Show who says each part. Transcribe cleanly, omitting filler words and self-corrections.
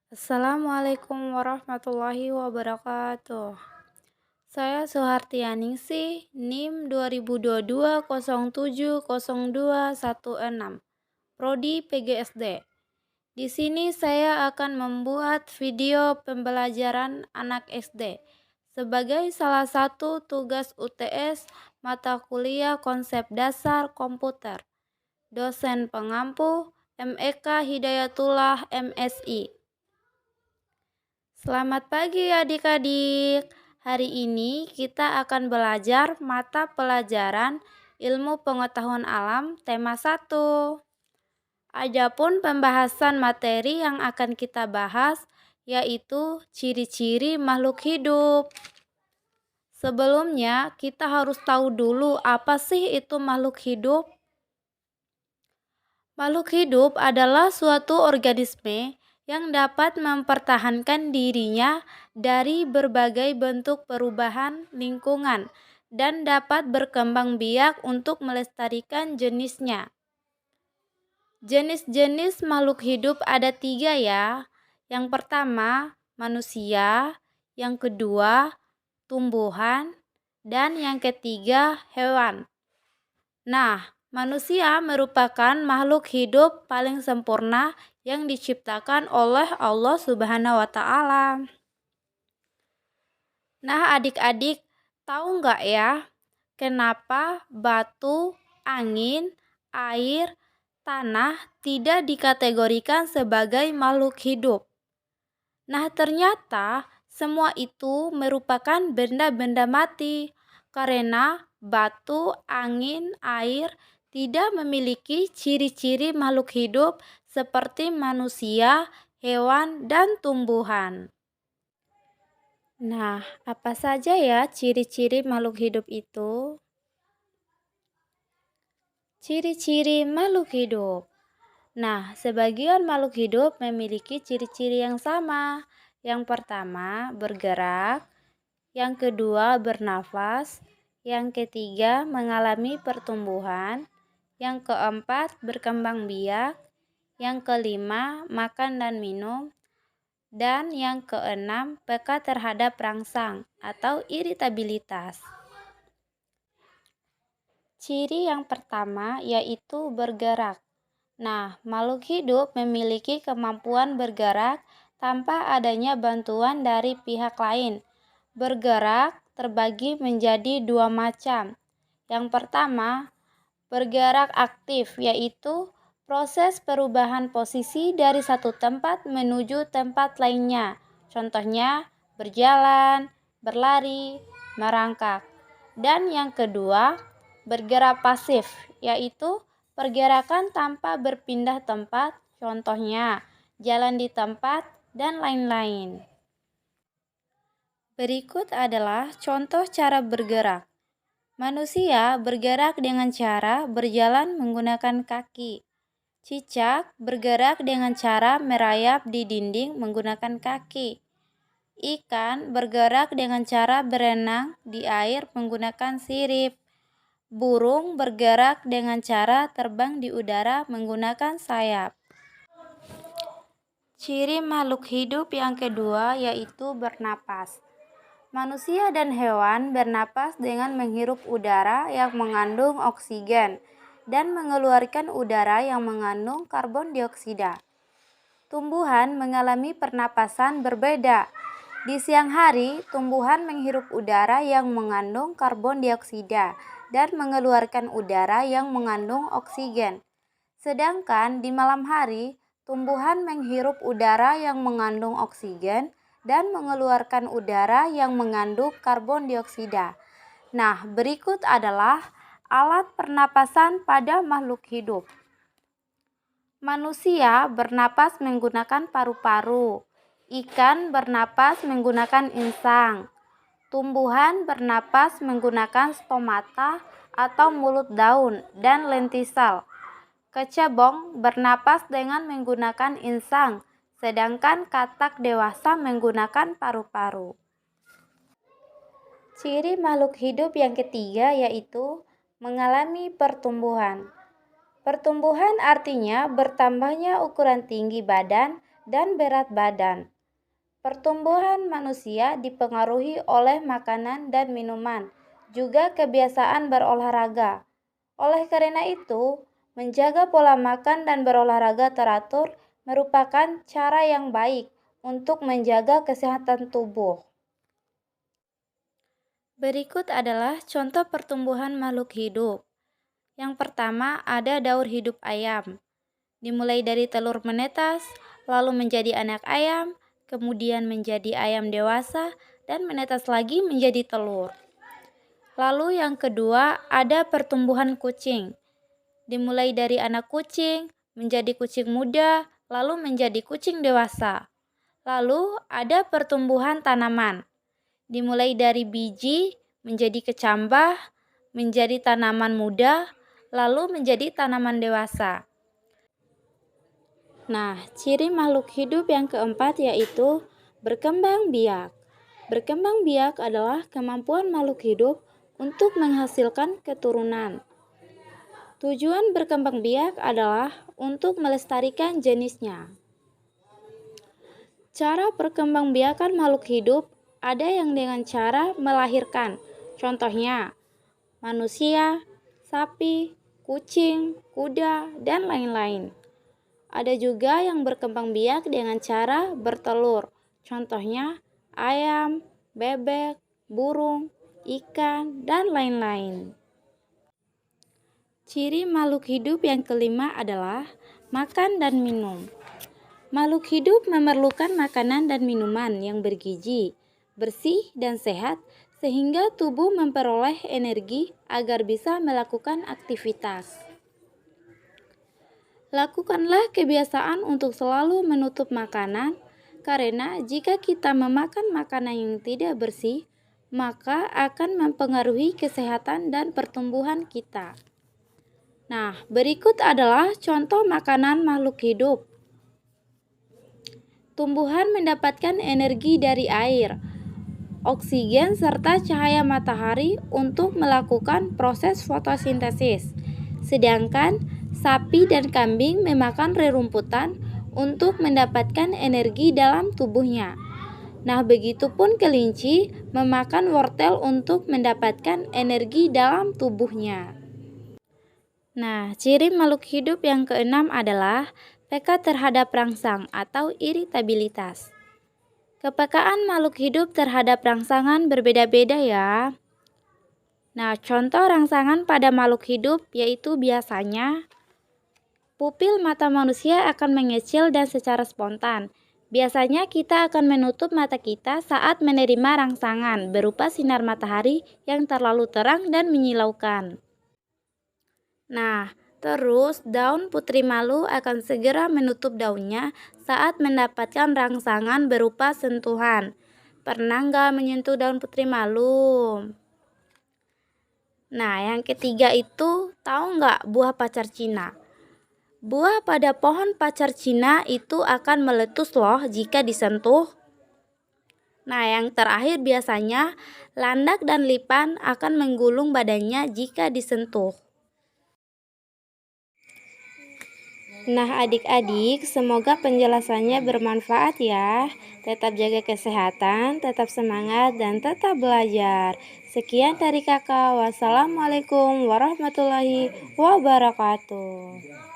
Speaker 1: Assalamualaikum warahmatullahi wabarakatuh. Saya Suhartianingsih, NIM 2022070216, Prodi PGSD. Di sini saya akan membuat video pembelajaran anak SD sebagai salah satu tugas UTS mata kuliah konsep dasar komputer. Dosen pengampu MEK Hidayatullah MSI. Selamat pagi adik-adik. Hari ini kita akan belajar mata pelajaran Ilmu Pengetahuan Alam tema 1. Adapun pembahasan materi yang akan kita bahas yaitu ciri-ciri makhluk hidup. Sebelumnya kita harus tahu dulu apa sih itu makhluk hidup. Makhluk hidup adalah suatu organisme yang dapat mempertahankan dirinya dari berbagai bentuk perubahan lingkungan dan dapat berkembang biak untuk melestarikan jenisnya. Jenis-jenis makhluk hidup ada 3 ya. Yang pertama, manusia, yang kedua, tumbuhan, dan yang ketiga, hewan. Nah, manusia merupakan makhluk hidup paling sempurna yang diciptakan oleh Allah Subhanahu wa Ta'ala. Nah, adik-adik, tahu nggak ya, kenapa batu, angin, air, tanah tidak dikategorikan sebagai makhluk hidup? Nah, ternyata semua itu merupakan benda-benda mati karena batu, angin, air tidak memiliki ciri-ciri makhluk hidup seperti manusia, hewan, dan tumbuhan. Nah, apa saja ya ciri-ciri makhluk hidup itu? Ciri-ciri makhluk hidup. Nah, sebagian makhluk hidup memiliki ciri-ciri yang sama. Yang pertama, bergerak. Yang kedua, bernafas. Yang ketiga, mengalami pertumbuhan. Yang keempat, berkembang biak. Yang kelima, makan dan minum. Dan yang keenam, peka terhadap rangsang atau iritabilitas. Ciri yang pertama yaitu bergerak. Nah, makhluk hidup memiliki kemampuan bergerak tanpa adanya bantuan dari pihak lain. Bergerak terbagi menjadi 2 macam. Yang pertama, bergerak aktif, yaitu proses perubahan posisi dari satu tempat menuju tempat lainnya. Contohnya, berjalan, berlari, merangkak. Dan yang kedua, bergerak pasif, yaitu pergerakan tanpa berpindah tempat, contohnya jalan di tempat, dan lain-lain. Berikut adalah contoh cara bergerak. Manusia bergerak dengan cara berjalan menggunakan kaki. Cicak bergerak dengan cara merayap di dinding menggunakan kaki. Ikan bergerak dengan cara berenang di air menggunakan sirip. Burung bergerak dengan cara terbang di udara menggunakan sayap. Ciri makhluk hidup yang kedua yaitu bernapas. Manusia dan hewan bernapas dengan menghirup udara yang mengandung oksigen dan mengeluarkan udara yang mengandung karbon dioksida. Tumbuhan mengalami pernapasan berbeda. Di siang hari, tumbuhan menghirup udara yang mengandung karbon dioksida dan mengeluarkan udara yang mengandung oksigen. Sedangkan di malam hari, tumbuhan menghirup udara yang mengandung oksigen dan mengeluarkan udara yang mengandung karbon dioksida. Nah, berikut adalah alat pernapasan pada makhluk hidup. Manusia bernapas menggunakan paru-paru. Ikan bernapas menggunakan insang. Tumbuhan bernapas menggunakan stomata atau mulut daun dan lentisal. Kecebong bernapas dengan menggunakan insang, sedangkan katak dewasa menggunakan paru-paru. Ciri makhluk hidup yang ketiga yaitu mengalami pertumbuhan. Pertumbuhan artinya bertambahnya ukuran tinggi badan dan berat badan. Pertumbuhan manusia dipengaruhi oleh makanan dan minuman, juga kebiasaan berolahraga. Oleh karena itu, menjaga pola makan dan berolahraga teratur merupakan cara yang baik untuk menjaga kesehatan tubuh. Berikut adalah contoh pertumbuhan makhluk hidup. Yang pertama ada daur hidup ayam. Dimulai dari telur menetas, lalu menjadi anak ayam, kemudian menjadi ayam dewasa, dan menetas lagi menjadi telur. Lalu yang kedua ada pertumbuhan kucing. Dimulai dari anak kucing, menjadi kucing muda, lalu menjadi kucing dewasa. Lalu ada pertumbuhan tanaman. Dimulai dari biji, menjadi kecambah, menjadi tanaman muda, lalu menjadi tanaman dewasa. Nah, ciri makhluk hidup yang keempat yaitu berkembang biak. Berkembang biak adalah kemampuan makhluk hidup untuk menghasilkan keturunan. Tujuan berkembang biak adalah untuk melestarikan jenisnya. Cara perkembangbiakan makhluk hidup ada yang dengan cara melahirkan. Contohnya, manusia, sapi, kucing, kuda, dan lain-lain. Ada juga yang berkembang biak dengan cara bertelur. Contohnya ayam, bebek, burung, ikan, dan lain-lain. Ciri makhluk hidup yang kelima adalah makan dan minum. Makhluk hidup memerlukan makanan dan minuman yang bergizi, bersih, dan sehat sehingga tubuh memperoleh energi agar bisa melakukan aktivitas. Lakukanlah kebiasaan untuk selalu menutup makanan, karena jika kita memakan makanan yang tidak bersih, maka akan mempengaruhi kesehatan dan pertumbuhan kita. Nah, berikut adalah contoh makanan makhluk hidup. Tumbuhan mendapatkan energi dari air, oksigen, serta cahaya matahari untuk melakukan proses fotosintesis. Sedangkan sapi dan kambing memakan rerumputan untuk mendapatkan energi dalam tubuhnya. Nah, begitupun kelinci memakan wortel untuk mendapatkan energi dalam tubuhnya. Nah, ciri makhluk hidup yang keenam adalah peka terhadap rangsang atau iritabilitas. Kepekaan makhluk hidup terhadap rangsangan berbeda-beda ya. Nah, contoh rangsangan pada makhluk hidup yaitu biasanya pupil mata manusia akan mengecil dan secara spontan. Biasanya kita akan menutup mata kita saat menerima rangsangan berupa sinar matahari yang terlalu terang dan menyilaukan. Nah, terus daun putri malu akan segera menutup daunnya saat mendapatkan rangsangan berupa sentuhan. Pernah nggak menyentuh daun putri malu? Nah, yang ketiga itu tahu nggak buah pacar Cina? Buah pada pohon pacar Cina itu akan meletus loh jika disentuh. Nah, yang terakhir biasanya landak dan lipan akan menggulung badannya jika disentuh. Nah, adik-adik, semoga penjelasannya bermanfaat ya. Tetap jaga kesehatan, tetap semangat, dan tetap belajar. Sekian dari kakak. Wassalamualaikum warahmatullahi wabarakatuh.